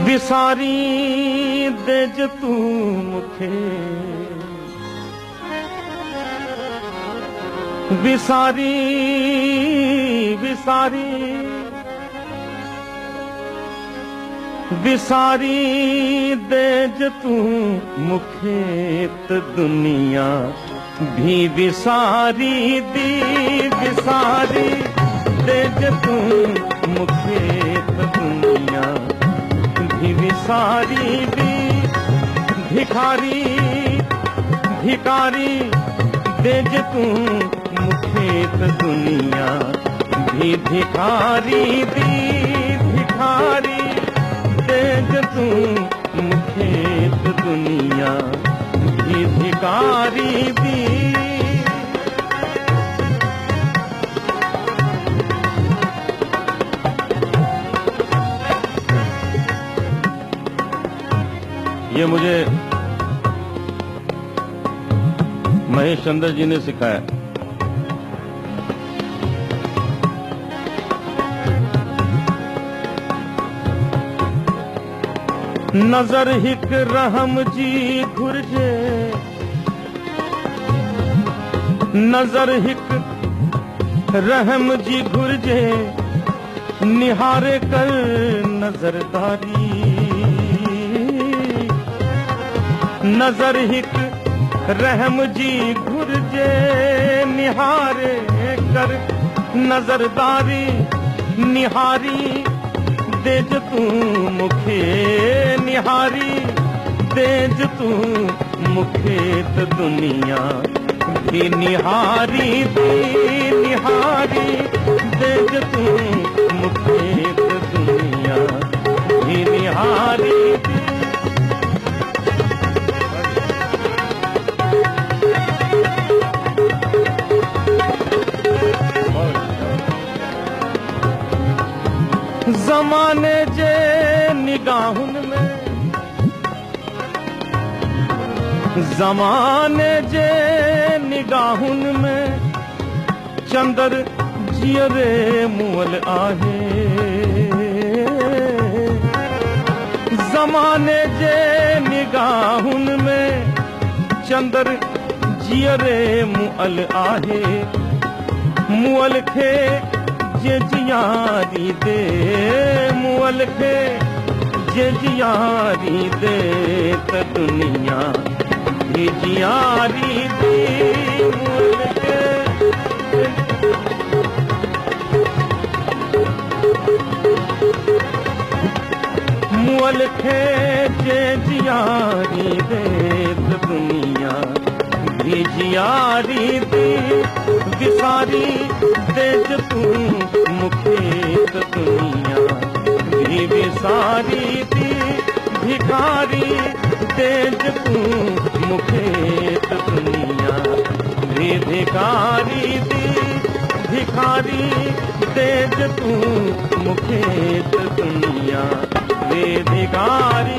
विसारी देज तू मुखे विसारी विसारी विसारी देज तू मुखे त दुनिया भी विसारी दी विसारी देज तू मुखे त दुनिया भी विसारी दी भिखारी भिकारी देज तू मुखे त दुनिया भी भिखारी दी भिखारी देज तू मुखे त दुनिया भी भिखारी दी ये मुझे महेश चंद्र जी ने सिखाया। नजर हिक रहम जी घुर्जे नजर हिक रहम जी घुर्जे निहारे कर नजरदारी नजर हिक रहम जी घुर्जे निहारे कर नजरदारी निहारी देज तू मुखे निहारी देज तू मुखे त दुनिया भी निहारी दी निहारी देज तू मुखे त दुनिया भी निहारी दी ज़माने जे निगाहुन में ज़माने जे निगाहुन में चंदर जियरे मुअल आहे ज़माने जे निगाहुन में चंदर जियरे मुअल आहे मुअल खे जे जियारी दे मुअल खे जे जियारी दे त दुनिया भी जियारी दे मुअल खे मुअल खे जे जियारी दे त दुनिया भी जियारी दे विसारी देज तू मुखे त दुनिया भी विसारी दी भिखारी देज तू मुखे त दुनिया भी भिखारी दी भिखारी देज तू मुखे त दुनिया भी भिखारी